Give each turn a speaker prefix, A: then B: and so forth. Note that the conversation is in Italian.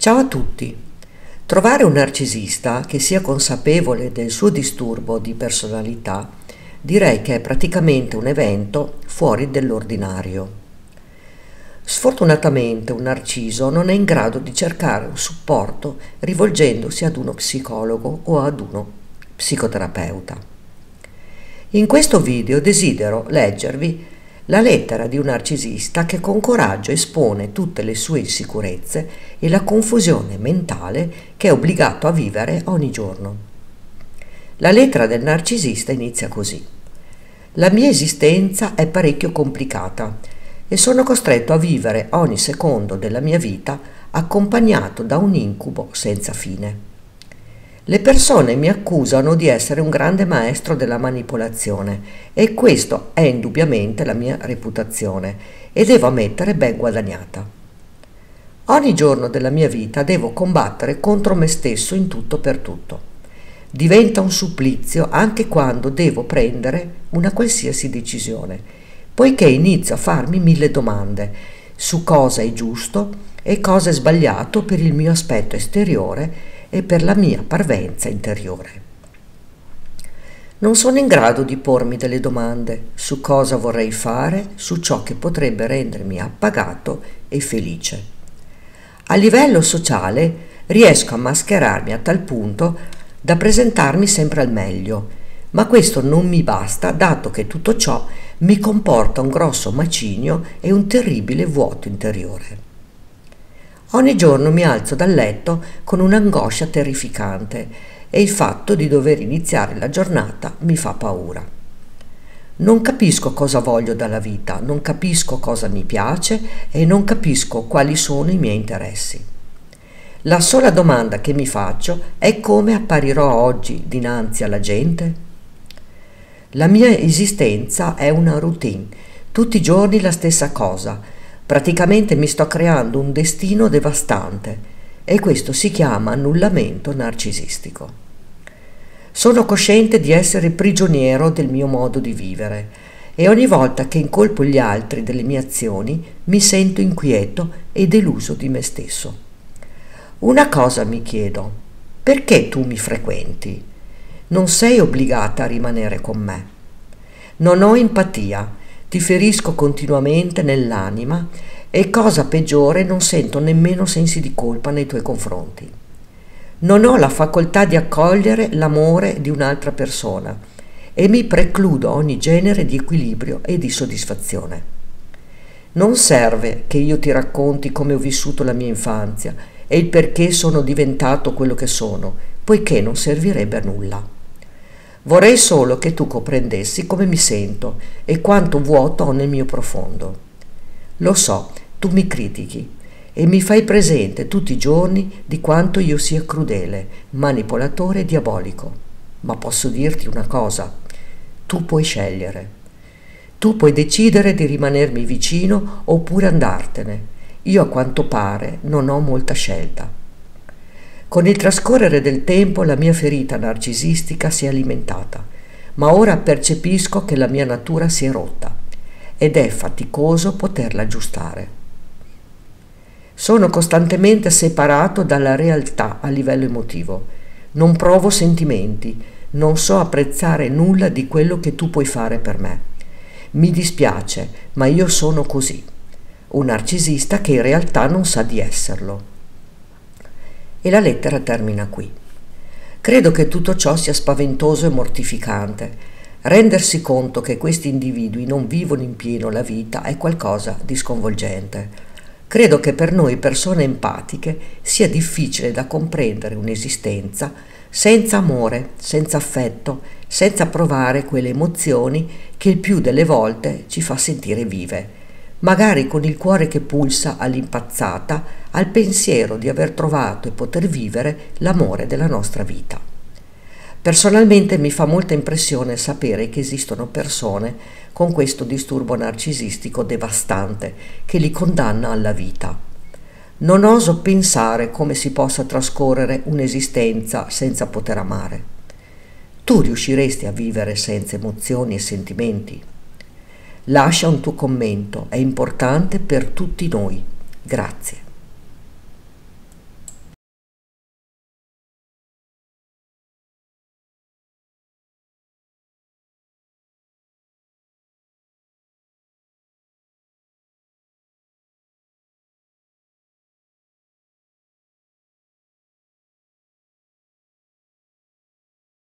A: Ciao a tutti! Trovare un narcisista che sia consapevole del suo disturbo di personalità direi che è praticamente un evento fuori dell'ordinario. Sfortunatamente un narciso non è in grado di cercare un supporto rivolgendosi ad uno psicologo o ad uno psicoterapeuta. In questo video desidero leggervi la lettera di un narcisista che con coraggio espone tutte le sue insicurezze e la confusione mentale che è obbligato a vivere ogni giorno. La lettera del narcisista inizia così: la mia esistenza è parecchio complicata e sono costretto a vivere ogni secondo della mia vita accompagnato da un incubo senza fine. Le persone mi accusano di essere un grande maestro della manipolazione e questo è indubbiamente la mia reputazione e devo ammettere ben guadagnata. Ogni giorno della mia vita devo combattere contro me stesso in tutto per tutto. Diventa un supplizio anche quando devo prendere una qualsiasi decisione, poiché inizio a farmi 1000 domande su cosa è giusto e cosa è sbagliato per il mio aspetto esteriore e per la mia parvenza interiore. Non sono in grado di pormi delle domande su cosa vorrei fare, su ciò che potrebbe rendermi appagato e felice. A livello sociale riesco a mascherarmi a tal punto da presentarmi sempre al meglio, ma questo non mi basta, dato che tutto ciò mi comporta un grosso macigno e un terribile vuoto interiore. Ogni giorno mi alzo dal letto con un'angoscia terrificante e il fatto di dover iniziare la giornata mi fa paura. Non capisco cosa voglio dalla vita, non capisco cosa mi piace e non capisco quali sono i miei interessi. La sola domanda che mi faccio è come apparirò oggi dinanzi alla gente. La mia esistenza è una routine, tutti i giorni la stessa cosa. Praticamente mi sto creando un destino devastante e questo si chiama annullamento narcisistico. Sono cosciente di essere prigioniero del mio modo di vivere e ogni volta che incolpo gli altri delle mie azioni mi sento inquieto e deluso di me stesso. Una cosa mi chiedo: perché tu mi frequenti? Non sei obbligata a rimanere con me. Non ho empatia. Ti ferisco continuamente nell'anima e, cosa peggiore, non sento nemmeno sensi di colpa nei tuoi confronti. Non ho la facoltà di accogliere l'amore di un'altra persona e mi precludo ogni genere di equilibrio e di soddisfazione. Non serve che io ti racconti come ho vissuto la mia infanzia e il perché sono diventato quello che sono, poiché non servirebbe a nulla. Vorrei solo che tu comprendessi come mi sento e quanto vuoto ho nel mio profondo. Lo so, tu mi critichi e mi fai presente tutti i giorni di quanto io sia crudele, manipolatore e diabolico. Ma posso dirti una cosa: tu puoi scegliere. Tu puoi decidere di rimanermi vicino oppure andartene. Io, a quanto pare, non ho molta scelta. Con il trascorrere del tempo la mia ferita narcisistica si è alimentata, ma ora percepisco che la mia natura si è rotta ed è faticoso poterla aggiustare. Sono costantemente separato dalla realtà a livello emotivo. Non provo sentimenti, non so apprezzare nulla di quello che tu puoi fare per me. Mi dispiace, ma io sono così, un narcisista che in realtà non sa di esserlo. E la lettera termina qui. Credo che tutto ciò sia spaventoso e mortificante. Rendersi conto che questi individui non vivono in pieno la vita è qualcosa di sconvolgente. Credo che per noi persone empatiche sia difficile da comprendere un'esistenza senza amore, senza affetto, senza provare quelle emozioni che il più delle volte ci fa sentire vive, magari con il cuore che pulsa all'impazzata al pensiero di aver trovato e poter vivere l'amore della nostra vita. Personalmente mi fa molta impressione sapere che esistono persone con questo disturbo narcisistico devastante che li condanna alla vita. Non oso pensare come si possa trascorrere un'esistenza senza poter amare. Tu riusciresti a vivere senza emozioni e sentimenti? Lascia un tuo commento, è importante per tutti noi. Grazie.